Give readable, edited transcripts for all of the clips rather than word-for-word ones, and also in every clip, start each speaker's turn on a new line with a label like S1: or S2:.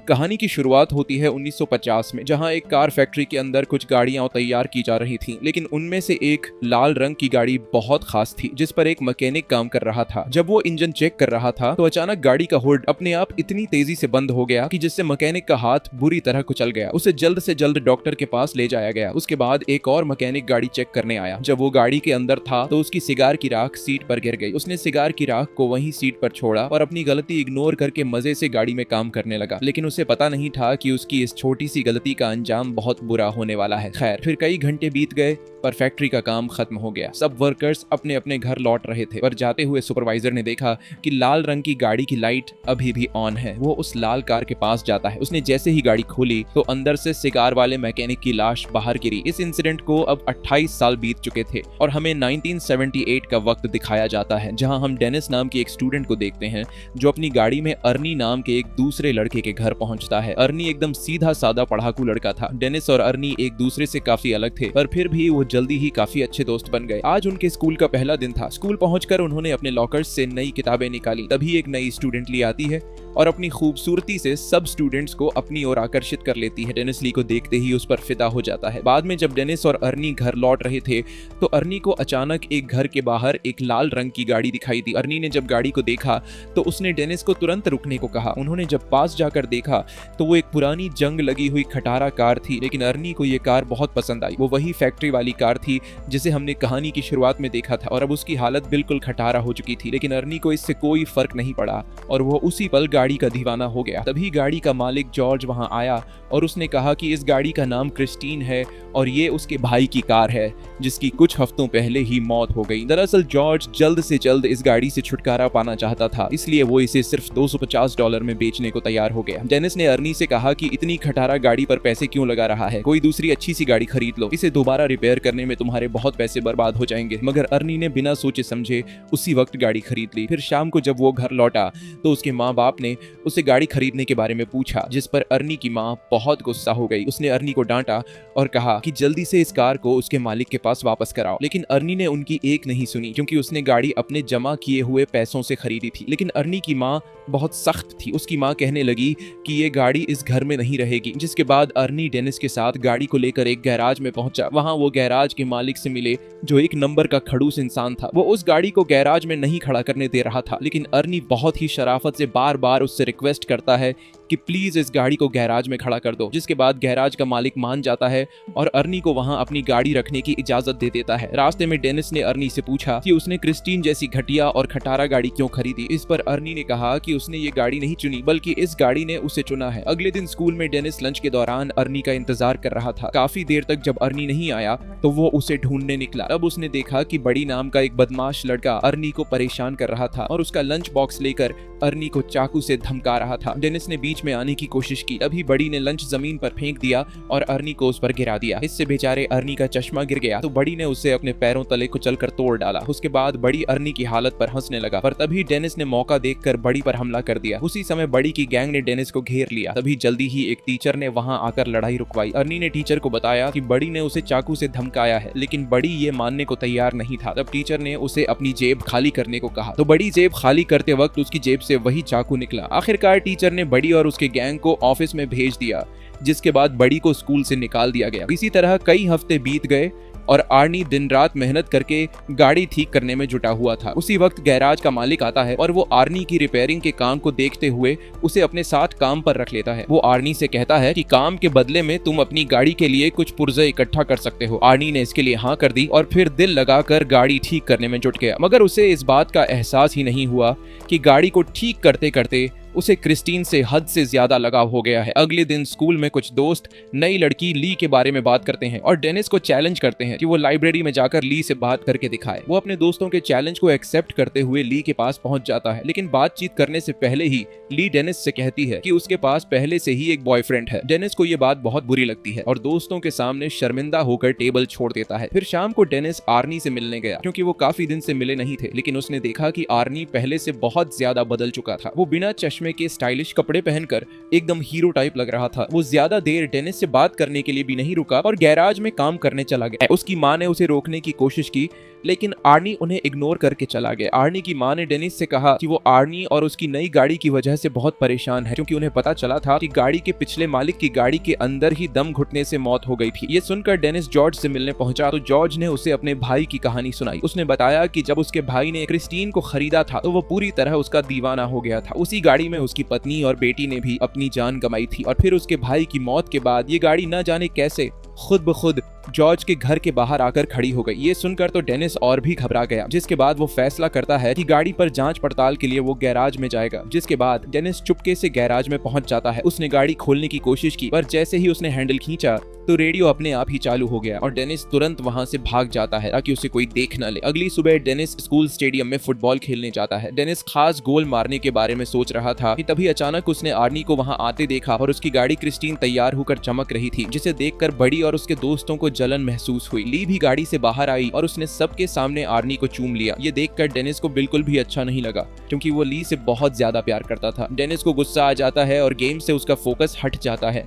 S1: कहानी की शुरुआत होती है 1950 में, जहां एक कार फैक्ट्री के अंदर कुछ गाड़ियां तैयार की जा रही थीं, लेकिन उनमें से एक लाल रंग की गाड़ी बहुत खास थी जिस पर एक मैकेनिक काम कर रहा था। जब वो इंजन चेक कर रहा था तो अचानक गाड़ी का हुड अपने आप इतनी तेजी से बंद हो गया कि जिससे मैकेनिक का हाथ बुरी तरह कुचल गया। उसे जल्द से जल्द डॉक्टर के पास ले जाया गया। उसके बाद एक और मैकेनिक गाड़ी चेक करने आया। जब वो गाड़ी के अंदर था तो उसकी सिगार की राख सीट पर गिर गई। उसने सिगार की राख को वहीं सीट पर छोड़ा और अपनी गलती इग्नोर करके मजे से गाड़ी में काम करने लगा, लेकिन उसे पता नहीं था कि उसकी इस छोटी सी गलती का अंजाम बहुत बुरा होने वाला है। खैर, फिर कई घंटे बीत गए पर फैक्ट्री का काम खत्म हो गया। सब वर्कर्स अपने अपने घर लौट रहे थे, पर जाते हुए सुपरवाइजर ने देखा कि लाल रंग की गाड़ी की लाइट अभी भी ऑन है। वो उस लाल कार के पास जाता है। उसने जैसे ही गाड़ी खोली तो अंदर से सिगार वाले मैकेनिक की लाश बाहर गिरी। इस इंसिडेंट को अब 28 साल बीत चुके थे और हमें 1978 का वक्त दिखाया जाता है, जहां हम डेनिस नाम की एक स्टूडेंट को देखते हैं जो अपनी गाड़ी में अर्नी नाम के एक दूसरे लड़के के घर पहुंचता है। अर्नी एकदम सीधा साधा पढ़ाकू लड़का था। डेनिस और अर्नी एक दूसरे से काफी अलग थे, पर फिर भी वो जल्दी ही काफी अच्छे दोस्त बन गए। आज उनके स्कूल का पहला दिन था। स्कूल पहुंचकर उन्होंने अपने लॉकर्स से नई किताबें निकाली। तभी एक नई स्टूडेंट ली आती है और अपनी खूबसूरती से सब स्टूडेंट्स को अपनी ओर आकर्षित कर लेती है। डेनिस ली को देखते ही उस पर फिदा हो जाता है। बाद में जब डेनिस और अर्नी घर लौट रहे थे तो अर्नी को अचानक एक घर के बाहर एक लाल रंग की गाड़ी दिखाई दी। अर्नी ने जब गाड़ी को देखा तो उसने डेनिस को तुरंत रुकने को कहा। उन्होंने जब पास जाकर देखा तो वो एक पुरानी जंग लगी हुई खटारा कार थी, लेकिन अर्नी को ये कार बहुत पसंद आई। वो वही फैक्ट्री वाली कार थी जिसे हमने कहानी की शुरुआत में देखा था और अब उसकी हालत बिल्कुल खटारा हो चुकी थी, लेकिन अर्नी को इससे कोई फर्क नहीं पड़ा और वो उसी पल गाड़ी का दीवाना हो गया। तभी गाड़ी का मालिक जॉर्ज वहां आया और उसने कहा कि इस गाड़ी का नाम क्रिस्टीन है और ये उसके भाई की कार है जिसकी कुछ हफ्तों पहले ही मौत हो गई। दरअसल जॉर्ज जल्द से जल्द इस गाड़ी से छुटकारा पाना चाहता था, इसलिए वो इसे सिर्फ $250 में बेचने को तैयार हो गया। डेनिस ने अर्नी से कहा कि इतनी खटारा गाड़ी पर पैसे क्यों लगा रहा है, कोई दूसरी अच्छी सी गाड़ी खरीद लो, इसे दोबारा रिपेयर करने में तुम्हारे बहुत पैसे बर्बाद हो जाएंगे। मगर अर्नी ने बिना सोचे समझे उसी वक्त गाड़ी खरीद ली। फिर शाम को जब वो घर लौटा तो उसके माँ बाप ने उसे गाड़ी खरीदने के बारे में पूछा, जिस पर अर्नी की माँ बहुत गुस्सा हो गई। उसने अर्नी को डांटा और कहा कि जल्दी से इस कार को उसके मालिक के पास वापस कराओ, लेकिन अर्नी ने उनकी एक नहीं सुनी क्योंकि उसने गाड़ी अपने जमा किए हुए पैसों से खरीदी थी। लेकिन अर्नी की माँ बहुत सख्त थी। उसकी माँ कहने लगी कि ये गाड़ी इस घर में नहीं रहेगी, जिसके बाद अर्नी डेनिस के साथ गाड़ी को लेकर एक गैराज में पहुंचा। वहां वो गैराज के मालिक से मिले जो एक नंबर का खड़ूस इंसान था। वो उस गाड़ी को गैराज में नहीं खड़ा करने दे रहा था, लेकिन अर्नी बहुत ही शराफत से बार बार उससे रिक्वेस्ट करता है कि प्लीज इस गाड़ी को गैराज में खड़ा कर दो, जिसके बाद गैराज का मालिक मान जाता है और अर्नी को वहां अपनी गाड़ी रखने की इजाजत दे देता है। रास्ते में डेनिस ने अर्नी से पूछा कि उसने क्रिस्टीन जैसी घटिया और खटारा गाड़ी क्यों खरीदी। इस पर अर्नी ने कहा कि उसने ये गाड़ी नहीं चुनी बल्कि इस गाड़ी ने उसे चुना है। अगले दिन स्कूल में डेनिस लंच के दौरान अर्नी का इंतजार कर रहा था। काफी देर तक जब अर्नी नहीं आया तो वो उसे ढूंढने निकला। अब उसने देखा कि बड़ी नाम का एक बदमाश लड़का अर्नी को परेशान कर रहा था और उसका लंच बॉक्स लेकर अर्नी को चाकू से धमका रहा था। डेनिस ने बीच में आने की कोशिश की, तभी बड़ी ने लंच जमीन पर फेंक दिया और अर्नी को उस पर गिरा दिया। इससे बेचारे अर्नी का चश्मा गिर गया तो बड़ी ने उसे अपने पैरों तले कुचलकर तोड़ डाला। उसके बाद बड़ी अर्नी की हालत पर हंसने लगा, पर तभी डेनिस ने मौका देखकर बड़ी पर हमला कर दिया। उसी समय बड़ी की गैंग ने डेनिस को घेर लिया। तभी जल्दी ही एक टीचर ने वहां आकर लड़ाई रुकवाई। अर्नी ने टीचर को बताया कि बड़ी ने उसे चाकू से धमकाया है, लेकिन बड़ी ये मानने को तैयार नहीं था। तब टीचर ने उसे अपनी जेब खाली करने को कहा तो बड़ी जेब खाली करते वक्त उसकी जेब से वही चाकू निकला। आखिरकार टीचर ने बड़ी और उसके गैंग को ऑफिस में भेज दिया, जिसके बाद बड़ी को स्कूल से निकाल दिया गया। इसी तरह कई हफ्ते बीत गए और आर्नी दिन रात मेहनत करके गाड़ी ठीक करने में जुटा हुआ था। उसी वक्त गैराज का मालिक आता है और वो आर्नी की रिपेयरिंग के काम को देखते हुए उसे अपने साथ काम पर रख लेता है। वो आर्नी से कहता है कि काम के बदले में तुम अपनी गाड़ी के लिए कुछ पुर्जे इकट्ठा कर सकते हो। आर्नी ने इसके लिए हाँ कर दी और फिर दिल लगाकर गाड़ी ठीक करने में जुट गया। मगर उसे इस बात का एहसास ही नहीं हुआ कि गाड़ी को ठीक करते करते उसे क्रिस्टीन से हद से ज्यादा लगाव हो गया है। अगले दिन स्कूल में कुछ दोस्त नई लड़की ली के बारे में बात करते हैं और डेनिस को चैलेंज करते हैं कि वो लाइब्रेरी में जाकर ली से बात करके दिखाए। वो अपने दोस्तों के चैलेंज को एक्सेप्ट करते हुए ली के पास पहुंच जाता है, लेकिन बातचीत करने से पहले ही ली डेनिस से कहती है कि उसके पास पहले से ही एक बॉयफ्रेंड है। डेनिस को ये बात बहुत बुरी लगती है और दोस्तों के सामने शर्मिंदा होकर टेबल छोड़ देता है। फिर शाम को डेनिस आर्नी से मिलने गया क्योंकि वो काफी दिन से मिले नहीं थे, लेकिन उसने देखा कि आर्नी पहले से बहुत ज्यादा बदल चुका था। वो बिना चश्मे चश्मे के स्टाइलिश कपड़े पहनकर एकदम हीरो टाइप लग रहा था। वो ज्यादा देर डेनिस से बात करने के लिए भी नहीं रुका और गैराज में काम करने चला गया। उसकी माँ ने उसे रोकने की कोशिश की, लेकिन आर्नी उन्हें इग्नोर करके चला गया। आर्नी की माँ ने डेनिस से कहा कि वो आर्नी और उसकी नई गाड़ी की वजह से बहुत परेशान है, क्योंकि उन्हें पता चला था कि गाड़ी के पिछले मालिक की गाड़ी के अंदर ही दम घुटने से मौत हो गई थी। ये सुनकर डेनिस जॉर्ज से मिलने पहुंचा तो जॉर्ज ने उसे अपने भाई की कहानी सुनाई। उसने बताया कि जब उसके भाई ने क्रिस्टीन को खरीदा था तो वो पूरी तरह उसका दीवाना हो गया था। उसी गाड़ी में उसकी पत्नी और बेटी ने भी अपनी जान गंवाई थी और फिर उसके भाई की मौत के बाद ये गाड़ी न जाने कैसे खुद ब खुद जॉर्ज के घर के बाहर आकर खड़ी हो गई। ये सुनकर तो डेनिस और भी घबरा गया, जिसके बाद वो फैसला करता है कि गाड़ी पर जांच पड़ताल के लिए वो गैराज में जाएगा। जिसके बाद डेनिस चुपके से गैराज में पहुंच जाता है। उसने गाड़ी खोलने की कोशिश की, पर जैसे ही उसने हैंडल खींचा तो रेडियो अपने आप ही चालू हो गया और डेनिस तुरंत वहां से भाग जाता है ताकि उसे कोई देख न ले। अगली सुबह डेनिस स्कूल स्टेडियम में फुटबॉल खेलने जाता है। डेनिस खास गोल मारने के बारे में सोच रहा था कि तभी अचानक उसने आर्नी को वहां आते देखा और उसकी गाड़ी क्रिस्टीन तैयार होकर चमक रही थी, जिसे देखकर बड़ी और उसके दोस्तों को जलन महसूस हुई। ली भी गाड़ी से बाहर आई और उसने सबके सामने आर्नी को चूम लिया। ये देखकर डेनिस को बिल्कुल भी अच्छा नहीं लगा, क्योंकि वो ली से बहुत ज्यादा प्यार करता था। डेनिस को गुस्सा आ जाता है और गेम से उसका फोकस हट जाता है।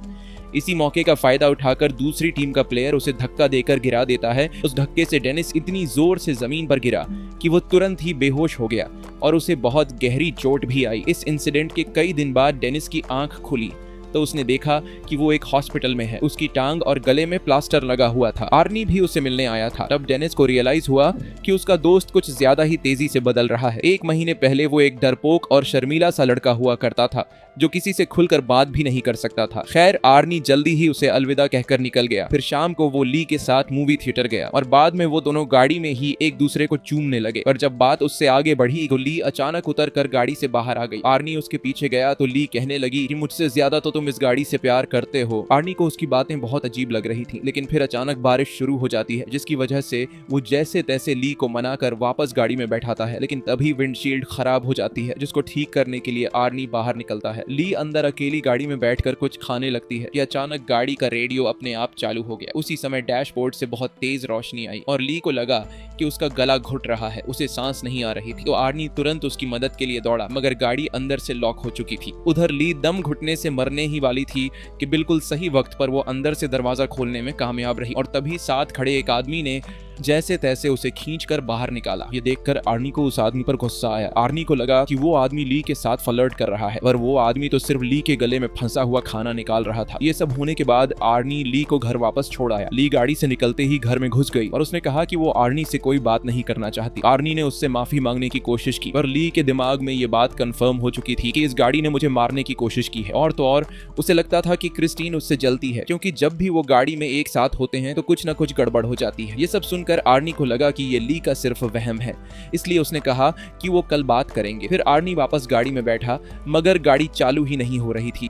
S1: इसी मौके का फायदा उठाकर दूसरी टीम का प्लेयर उसे धक्का देकर गिरा देता है। उस धक्के से डेनिस इतनी जोर से जमीन पर गिरा कि वो तुरंत ही बेहोश हो गया और उसे बहुत गहरी चोट भी आई। इस इंसिडेंट के कई दिन बाद डेनिस की आंख खुली तो उसने देखा कि वो एक हॉस्पिटल में है। उसकी टांग और गले में प्लास्टर लगा हुआ था। आर्नी भी उसे मिलने आया था। तब डेनिस को रियलाइज हुआ कि उसका दोस्त कुछ ज्यादा ही तेजी से बदल रहा है। 1 महीने पहले वो एक डरपोक और शर्मीला सा लड़का हुआ करता था जो किसी से खुलकर बात भी नहीं कर सकता था। खैर, आर्नी जल्दी ही उसे अलविदा कहकर निकल गया। फिर शाम को वो ली के साथ मूवी थिएटर गया और बाद में वो दोनों गाड़ी में ही एक दूसरे को चूमने लगे। पर जब बात उससे आगे बढ़ी तो ली अचानक उतर कर गाड़ी से बाहर आ गई। आर्नी उसके पीछे गया तो ली कहने लगी कि मुझसे ज्यादा तो तुम इस गाड़ी से प्यार करते हो। आर्नी को उसकी बातें बहुत अजीब लग रही थी, लेकिन फिर अचानक बारिश शुरू हो जाती है, जिसकी वजह से वो जैसे तैसे ली को मनाकर वापस गाड़ी में बैठाता है। लेकिन तभी विंडशील्ड खराब हो जाती है, जिसको ठीक करने के लिए आर्नी बाहर निकलता है। ली अंदर अकेली गाड़ी में बैठकर कुछ खाने लगती है कि अचानक गाड़ी का रेडियो अपने आप चालू हो गया। उसी समय डैशबोर्ड से बहुत तेज रोशनी आई और ली को लगा कि उसका गला घुट रहा है, उसे सांस नहीं आ रही थी। तो आर्नी तुरंत उसकी मदद के लिए दौड़ा, मगर गाड़ी अंदर से लॉक हो चुकी थी। उधर ली दम घुटने से मरने ही वाली थी कि बिल्कुल सही वक्त पर वो अंदर से दरवाजा खोलने में कामयाब रही और तभी साथ खड़े एक आदमी ने जैसे तैसे उसे खींचकर बाहर निकाला। ये देखकर आर्नी को उस आदमी पर गुस्सा आया। आर्नी को लगा कि वो आदमी ली के साथ फ्लर्ट कर रहा है, पर वो आदमी तो सिर्फ ली के गले में फंसा हुआ खाना निकाल रहा था। ये सब होने के बाद आर्नी ली को घर वापस छोड़ आया। ली गाड़ी से निकलते ही घर में घुस गई और उसने कहा कि वो आर्नी से कोई बात नहीं करना चाहती। आर्नी ने उससे माफी मांगने की कोशिश की, पर ली के दिमाग में ये बात कंफर्म हो चुकी थी कि इस गाड़ी ने मुझे मारने की कोशिश की है। और तो और उसे लगता था कि क्रिस्टीन उससे जलती है, क्योंकि जब भी वो गाड़ी में एक साथ होते हैं तो कुछ न कुछ गड़बड़ हो जाती है। ये सब सुनकर आर्नी को लगा कि ये ली का सिर्फ वहम है, इसलिए उसने कहा कि वो कल बात करेंगे। फिर आर्नी वापस गाड़ी में बैठा, मगर गाड़ी चालू ही नहीं हो रही थी,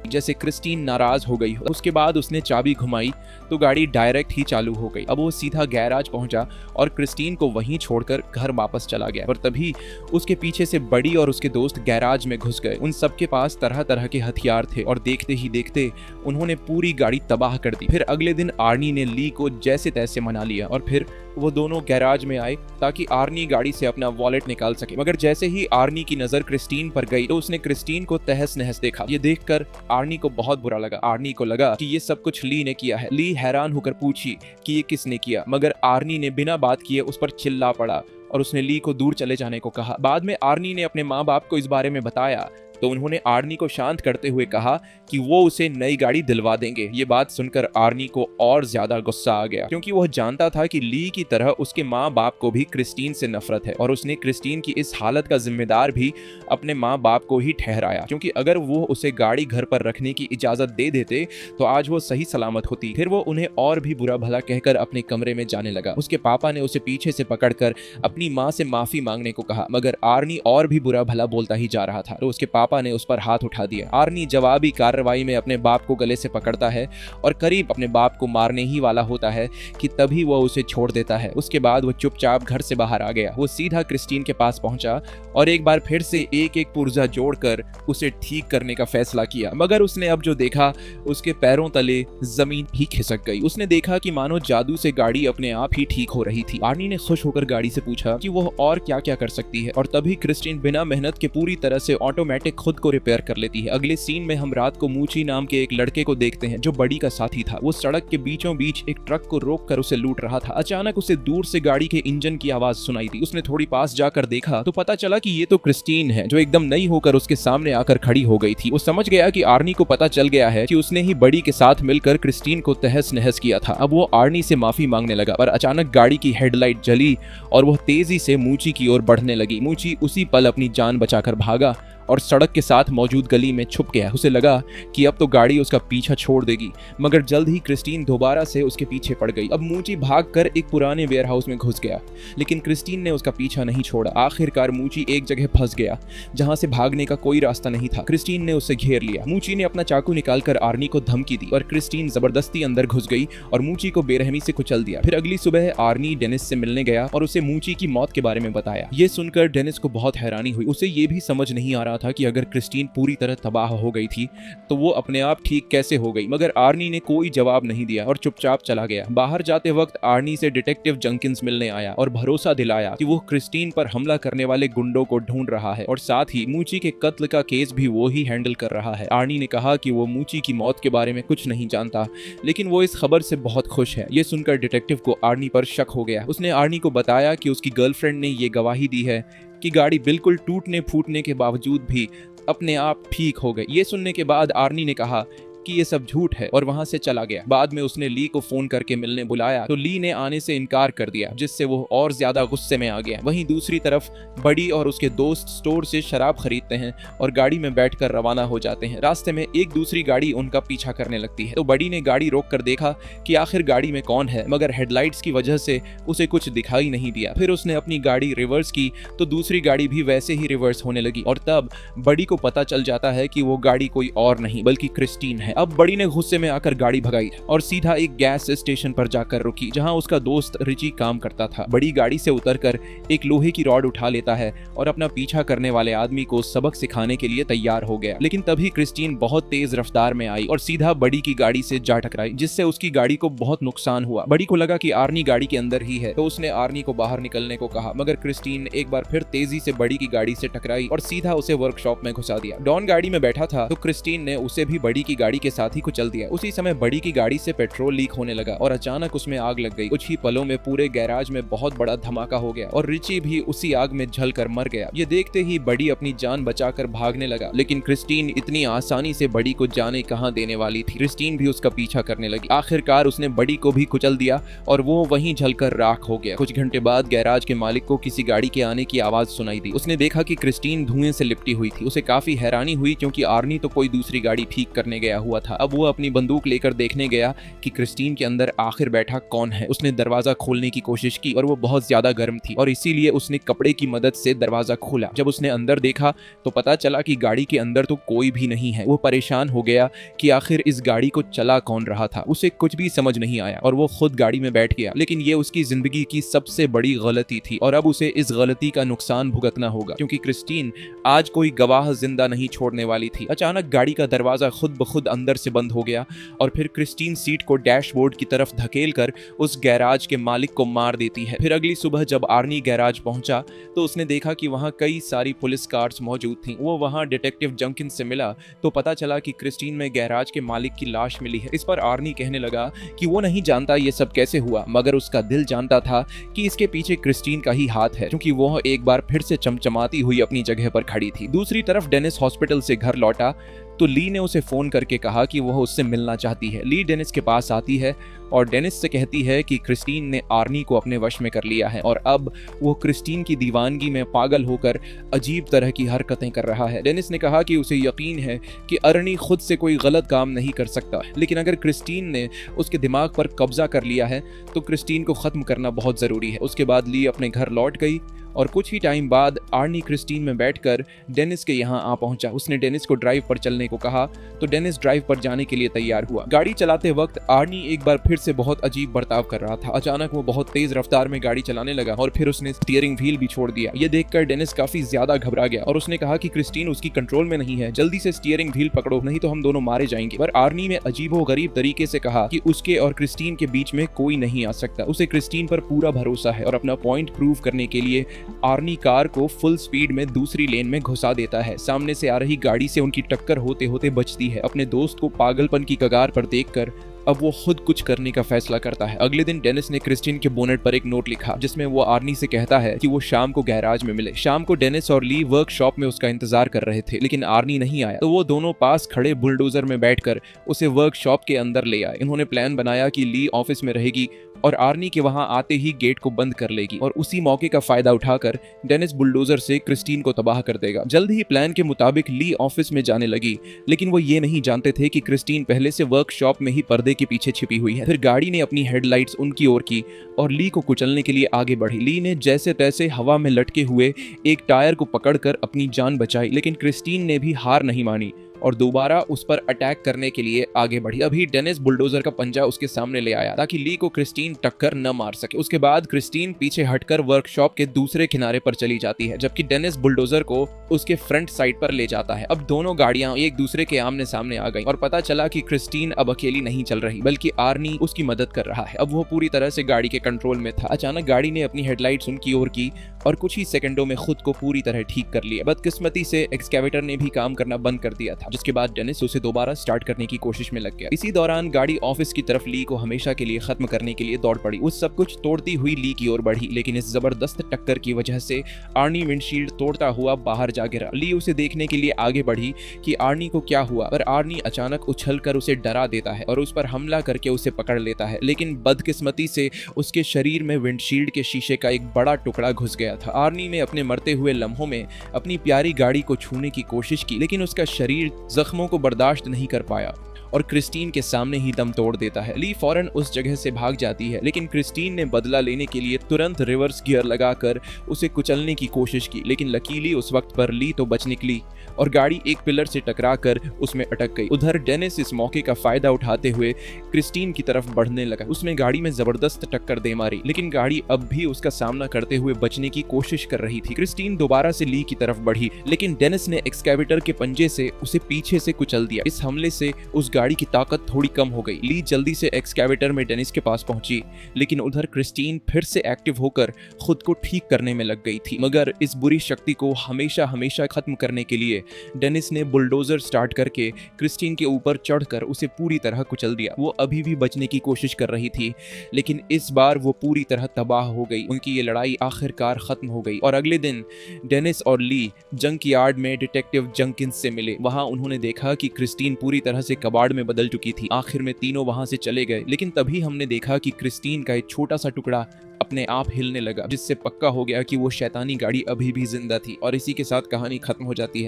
S1: जैसे क्रिस्टीन नाराज हो गई हो। उसके बाद उसने चाबी घुमाई तो गाड़ी डायरेक्ट ही चालू हो गई। अब वो सीधा गैराज पहुंचा और क्रिस्टीन को वहीं छोड़कर घर वापस चला गया। और तभी उसके पीछे से बड़ी और उसके दोस्त गैराज में घुस गए। उन सबके पास तरह तरह के हथियार थे और देखते ही देखते उन्होंने पूरी गाड़ी तबाह कर दी। फिर अगले दिन आर्नी ने ली को जैसे तैसे मना लिया और फिर वो दोनों गैराज में आए ताकि आर्नी गाड़ी से अपना वॉलेट निकाल सके। मगर जैसे ही आर्नी की नजर क्रिस्टीन पर गई तो उसने क्रिस्टीन को तहस नहस देखा। ये देखकर आर्नी को बहुत बुरा लगा। आर्नी को लगा कि ये सब कुछ ली ने किया है। ली हैरान होकर पूछी कि ये किसने किया, मगर आर्नी ने बिना बात किए उस पर चिल्ला पड़ा और उसने ली को दूर चले जाने को कहा। बाद में आर्नी ने अपने माँ बाप को इस बारे में बताया तो उन्होंने आर्नी को शांत करते हुए कहा कि वो उसे नई गाड़ी दिलवा देंगे। ये बात सुनकर आर्नी को और ज्यादा गुस्सा आ गया, क्योंकि वह जानता था कि ली की तरह उसके माँ बाप को भी क्रिस्टीन से नफरत है और उसने क्रिस्टीन की इस हालत का जिम्मेदार भी अपने माँ बाप को ही ठहराया, क्योंकि अगर वो उसे गाड़ी घर पर रखने की इजाजत दे देते तो आज वो सही सलामत होती। फिर वो उन्हें और भी बुरा भला कहकर अपने कमरे में जाने लगा। उसके पापा ने उसे पीछे से पकड़कर अपनी माँ से माफी मांगने को कहा, मगर आर्नी और भी बुरा भला बोलता ही जा रहा था। तो उसके पापा पापा ने उस पर हाथ उठा दिया। आर्नी जवाबी कार्रवाई में अपने बाप को गले से पकड़ता है और करीब अपने बाप को मारने ही वाला होता है कि तभी वह उसे छोड़ देता है। उसके बाद वो चुपचाप घर से बाहर आ गया। वो सीधा क्रिस्टीन के पास पहुंचा और एक बार फिर से एक एक पुर्जा जोड़कर उसे ठीक करने का फैसला किया। मगर उसने अब जो देखा, उसके पैरों तले जमीन ही खिसक गई। उसने देखा कि मानो जादू से गाड़ी अपने आप ही ठीक हो रही थी। आर्नी ने खुश होकर गाड़ी से पूछा कि वह और क्या क्या कर सकती है, और तभी क्रिस्टीन बिना मेहनत के पूरी तरह से ऑटोमेटिक खुद को रिपेयर कर लेती है। अगले सीन में हम रात को मूची नाम के एक लड़के को देखते हैं जो बड़ी का साथी था। वो सड़क के बीचों बीच एक ट्रक को रोककर उसे लूट रहा था। अचानक उसे दूर से गाड़ी के इंजन की आवाज सुनाई दी। उसने थोड़ी पास जाकर देखा तो पता चला कि ये तो क्रिस्टीन है, जो एकदम नई होकर उसके सामने आकर खड़ी हो गई थी। वो समझ गया कि आर्नी को पता चल गया है कि उसने ही बड़ी के साथ मिलकर क्रिस्टीन को तहस नहस किया था। अब वो आर्नी से माफी मांगने लगा, पर अचानक गाड़ी की हेडलाइट जली और वह तेजी से मूची की ओर बढ़ने लगी। मूची उसी पल अपनी जान बचाकर भागा और सड़क के साथ मौजूद गली में छुप गया। उसे लगा कि अब तो गाड़ी उसका पीछा छोड़ देगी, मगर जल्द ही क्रिस्टीन दोबारा से उसके पीछे पड़ गई। अब मूची भागकर एक पुराने वेयरहाउस में घुस गया, लेकिन क्रिस्टीन ने उसका पीछा नहीं छोड़ा। आखिरकार मूची एक जगह फंस गया जहां से भागने का कोई रास्ता नहीं था। क्रिस्टीन ने उसे घेर लिया। मूची ने अपना चाकू निकालकर आर्नी को धमकी दी और क्रिस्टीन जबरदस्ती अंदर घुस गई और मूची को बेरहमी से कुचल दिया। फिर अगली सुबह आर्नी डेनिस से मिलने गया और उसे मूची की मौत के बारे में बताया। ये सुनकर डेनिस को बहुत हैरानी हुई। उसे ये भी समझ नहीं आ रहा था कि अगर क्रिस्टीन पूरी तरह तबाह हो गई थी तो वो अपने आप ठीक कैसे हो गई। मगर आर्नी ने कोई जवाब नहीं दिया और चुपचाप चला गया। बाहर जाते वक्त आर्नी से डिटेक्टिव जंकिंस मिलने आया और भरोसा दिलाया कि वो क्रिस्टीन पर हमला करने वाले गुंडों को ढूंढ रहा है और साथ ही मूची के कत्ल का केस भी वो ही हैंडल कर रहा है। आर्नी ने कहा कि वो मूची की मौत के बारे में कुछ नहीं जानता, लेकिन वो इस खबर से बहुत खुश है। ये सुनकर डिटेक्टिव को आर्नी पर शक हो गया। उसने आर्नी को बताया कि उसकी गर्लफ्रेंड ने ये गवाही दी है कि गाड़ी बिल्कुल टूटने फूटने के बावजूद भी अपने आप ठीक हो गई। ये सुनने के बाद आर्नी ने कहा कि ये सब झूठ है और वहां से चला गया। बाद में उसने ली को फोन करके मिलने बुलाया तो ली ने आने से इनकार कर दिया, जिससे वो और ज्यादा गुस्से में आ गया। वहीं दूसरी तरफ बड़ी और उसके दोस्त स्टोर से शराब खरीदते हैं और गाड़ी में बैठकर रवाना हो जाते हैं। रास्ते में एक दूसरी गाड़ी उनका पीछा करने लगती है तो बड़ी ने गाड़ी रोक कर देखा कि आखिर गाड़ी में कौन है, मगर हेडलाइट्स की वजह से उसे कुछ दिखाई नहीं दिया। फिर उसने अपनी गाड़ी रिवर्स की तो दूसरी गाड़ी भी वैसे ही रिवर्स होने लगी और तब बड़ी को पता चल जाता है कि वो गाड़ी कोई और नहीं बल्कि क्रिस्टीन है। अब बड़ी ने गुस्से में आकर गाड़ी भगाई और सीधा एक गैस स्टेशन पर जाकर रुकी जहां उसका दोस्त रिची काम करता था। बड़ी गाड़ी से उतरकर एक लोहे की रॉड उठा लेता है और अपना पीछा करने वाले आदमी को सबक सिखाने के लिए तैयार हो गया। लेकिन तभी क्रिस्टीन बहुत तेज रफ्तार में आई और सीधा बड़ी की गाड़ी से जा टकराई, जिससे उसकी गाड़ी को बहुत नुकसान हुआ। बड़ी को लगा कि आर्नी गाड़ी के अंदर ही है तो उसने आर्नी को बाहर निकलने को कहा, मगर क्रिस्टीन एक बार फिर तेजी से बड़ी की गाड़ी से टकराई और सीधा उसे वर्कशॉप में घुसा दिया। डॉन गाड़ी में बैठा था तो क्रिस्टीन ने उसे भी बड़ी की गाड़ी के साथ ही कुचल दिया। उसी समय बड़ी की गाड़ी से पेट्रोल लीक होने लगा और अचानक उसमें आग लग गई। कुछ ही पलों में पूरे गैराज में बहुत बड़ा धमाका हो गया और रिची भी उसी आग में जलकर मर गया। ये देखते ही बड़ी अपनी जान बचाकर भागने लगा, लेकिन क्रिस्टीन इतनी आसानी से बड़ी को जाने कहां देने वाली थी। क्रिस्टीन भी उसका पीछा करने लगी। आखिरकार उसने बड़ी को भी कुचल दिया और वो वहीं जलकर राख हो गया। कुछ घंटे बाद गैराज के मालिक को किसी गाड़ी के आने की आवाज सुनाई दी। उसने देखा कि क्रिस्टीन धुएं से लिपटी हुई थी। उसे काफी हैरानी हुई क्योंकि आर्नी तो कोई दूसरी गाड़ी ठीक करने गया हुआ था। अब वो अपनी बंदूक लेकर देखने गया कि क्रिस्टीन के अंदर आखिर बैठा कौन है। उसने दरवाजा खोलने की कोशिश की और वो बहुत ज्यादा गर्म थी और इसीलिए उसने कपड़े की मदद से दरवाजा खोला। जब उसने अंदर देखा तो पता चला कि गाड़ी के अंदर तो कोई भी नहीं है। वो परेशान हो गया कि आखिर इस गाड़ी को चला कौन रहा था। उसे कुछ भी समझ नहीं आया और वो खुद गाड़ी में बैठ गया। लेकिन ये उसकी जिंदगी की सबसे बड़ी गलती थी और अब उसे इस गलती का नुकसान भुगतना होगा, क्योंकि क्रिस्टीन आज कोई गवाह जिंदा नहीं छोड़ने वाली थी। अचानक गाड़ी का दरवाजा खुद ब खुद अंदर से बंद हो गया और फिर क्रिस्टीन सीट को डैशबोर्ड की तरफ धकेलकर उस गैराज के मालिक को मार देती है। फिर अगली सुबह जब आर्नी गैराज पहुंचा तो उसने देखा कि वहां कई सारी पुलिस कार्स मौजूद थीं। वो वहां डिटेक्टिव जंकिंस से मिला तो पता चला कि क्रिस्टीन में गैराज के मालिक की लाश मिली है। इस पर आर्नी कहने लगा कि वो नहीं जानता ये सब कैसे हुआ, मगर उसका दिल जानता था कि इसके पीछे क्रिस्टीन का ही हाथ है, क्योंकि वो एक बार फिर से चमचमाती हुई अपनी जगह पर खड़ी थी। दूसरी तरफ डेनिस हॉस्पिटल से घर लौटा तो ली ने उसे फोन करके कहा कि वह उससे मिलना चाहती है। ली डेनिस के पास आती है और डेनिस से कहती है कि क्रिस्टीन ने आर्नी को अपने वश में कर लिया है और अब वो क्रिस्टीन की दीवानगी में पागल होकर अजीब तरह की हरकतें कर रहा है। डेनिस ने कहा कि उसे यकीन है कि आर्नी खुद से कोई गलत काम नहीं कर सकता, लेकिन अगर क्रिस्टीन ने उसके दिमाग पर कब्जा कर लिया है तो क्रिस्टीन को खत्म करना बहुत जरूरी है। उसके बाद ली अपने घर लौट गई और कुछ ही टाइम बाद आर्नी क्रिस्टीन में बैठकर डेनिस के यहाँ आ पहुंचा। उसने डेनिस को ड्राइव पर चलने को कहा तो डेनिस ड्राइव पर जाने के लिए तैयार हुआ। गाड़ी चलाते वक्त आर्नी एक बार फिर से बहुत अजीब बर्ताव कर रहा था। अचानक वो बहुत तेज रफ्तार में गाड़ी चलाने लगा और फिर उसने स्टीयरिंग व्हील भी छोड़ दिया। ये देखकर डेनिस काफी ज्यादा घबरा गया और उसने कहा कि क्रिस्टीन उसकी कंट्रोल में नहीं है, जल्दी से स्टीयरिंग व्हील पकड़ो नहीं तो हम दोनों मारे जाएंगे। पर आर्नी ने अजीबोगरीब तरीके से कहा कि उसके और क्रिस्टीन के बीच में कोई नहीं आ सकता। उसे क्रिस्टीन पर पूरा भरोसा है और अपना पॉइंट प्रूव करने के लिए आर्नी कार को फुल स्पीड में दूसरी लेन में घुसा देता है। सामने से आ रही गाड़ी से उनकी टक्कर होते होते बचती है। अपने दोस्त को पागलपन की कगार पर देखकर अब वो खुद कुछ करने का फैसला करता है। अगले दिन डेनिस ने क्रिस्टीन के बोनेट पर एक नोट लिखा जिसमें वो आर्नी से कहता है कि वो शाम को गैराज में मिले। शाम को डेनिस और ली वर्कशॉप में उसका इंतजार कर रहे थे लेकिन आर्नी नहीं आया, तो वो दोनों पास खड़े बुलडोजर में बैठकर उसे वर्कशॉप के अंदर ले आए। इन्होंने प्लान बनाया कि ली ऑफिस में रहेगी और आर्नी के वहां आते ही गेट को बंद कर लेगी और उसी मौके का फायदा उठाकर डेनिस बुलडोजर से क्रिस्टीन को तबाह कर देगा। जल्द ही प्लान के मुताबिक ली ऑफिस में जाने लगी लेकिन वो ये नहीं जानते थे कि क्रिस्टीन पहले से वर्कशॉप में ही पर्दे के पीछे छिपी हुई है। फिर गाड़ी ने अपनी हेडलाइट्स उनकी ओर की और ली को कुचलने के लिए आगे बढ़ी। ली ने जैसे तैसे हवा में लटके हुए एक टायर को पकड़कर अपनी जान बचाई लेकिन क्रिस्टीन ने भी हार नहीं मानी और दोबारा उस पर अटैक करने के लिए आगे बढ़ी। अभी डेनिस बुलडोजर का पंजा उसके सामने ले आया ताकि ली को क्रिस्टीन टक्कर न मार सके। उसके बाद क्रिस्टीन पीछे हटकर वर्कशॉप के दूसरे किनारे पर चली जाती है जबकि डेनिस बुलडोजर को उसके फ्रंट साइड पर ले जाता है। अब दोनों गाड़ियां एक दूसरे के आमने सामने आ गई और पता चला कि क्रिस्टीन अब अकेली नहीं चल रही बल्कि आर्नी उसकी मदद कर रहा है। अब वो पूरी तरह से गाड़ी के कंट्रोल में था। अचानक गाड़ी ने अपनी हेडलाइट्स उनकी ओर की और कुछ ही सेकंडों में खुद को पूरी तरह ठीक कर लिया। बदकिस्मती से एक्सकैवेटर ने भी काम करना बंद कर दिया था जिसके बाद डेनिस उसे दोबारा स्टार्ट करने की कोशिश में लग गया। इसी दौरान गाड़ी ऑफिस की तरफ ली को हमेशा के लिए खत्म करने के लिए दौड़ पड़ी। उस सब कुछ तोड़ती हुई ली की ओर बढ़ी लेकिन इस जबरदस्त टक्कर की वजह से आर्नी विंडशील्ड तोड़ता हुआ बाहर जा गिरा। ली उसे देखने के लिए आगे बढ़ी कि आर्नी को क्या हुआ पर आर्नी अचानक उछलकर उसे डरा देता है और उस पर हमला करके उसे पकड़ लेता है लेकिन बदकिस्मती से उसके शरीर में विंडशील्ड के शीशे का एक बड़ा टुकड़ा घुस गया था। आर्नी ने अपने मरते हुए लम्हों में अपनी प्यारी गाड़ी को छूने की कोशिश की लेकिन उसका शरीर जख्मों को बर्दाश्त नहीं कर पाया और क्रिस्टीन के सामने ही दम तोड़ देता है। ली फौरन उस जगह से भाग जाती है लेकिन क्रिस्टीन ने बदला लेने के लिए तुरंत रिवर्स गियर लगाकर उसे कुचलने की कोशिश की लेकिन लकीली उस वक्त पर ली तो बच निकली और गाड़ी एक पिलर से टकराकर उसमें अटक गई। उधर डेनिस इस मौके का फायदा उठाते हुए क्रिस्टीन की तरफ बढ़ने लगा। उसने गाड़ी में जबरदस्त टक्कर दे मारी लेकिन गाड़ी अब भी उसका सामना करते हुए बचने की कोशिश कर रही थी। क्रिस्टीन दोबारा से ली की तरफ बढ़ी लेकिन डेनिस ने एक्सकैवेटर के पंजे से उसे पीछे से कुचल दिया। इस हमले से उस गाड़ी की ताकत थोड़ी कम हो गई। ली जल्दी से एक्सकैवेटर में डेनिस के पास पहुंची लेकिन उधर क्रिस्टीन फिर से एक्टिव होकर खुद को ठीक करने में लग गई थी। मगर इस बुरी शक्ति को हमेशा हमेशा खत्म करने के लिए डेनिस ने बुलडोजर स्टार्ट करके क्रिस्टीन के ऊपर चढ़कर उसे पूरी तरह कुचल दिया। वो अभी भी बचने की कोशिश कर रही थी लेकिन इस बार वो पूरी तरह तबाह हो गई। उनकी ये लड़ाई आखिरकार खत्म हो गई और अगले दिन डेनिस और ली जंक यार्ड में डिटेक्टिव जंकिंस से मिले। वहां उन्होंने देखा कि क्रिस्टीन पूरी तरह से कबाड़ में बदल चुकी थी। आखिर में तीनों वहां से चले गए लेकिन तभी हमने देखा कि क्रिस्टीन का एक छोटा सा टुकड़ा अपने आप हिलने लगा जिससे पक्का हो गया कि वो शैतानी गाड़ी अभी भी जिंदा थी और इसी के साथ कहानी खत्म हो जाती है।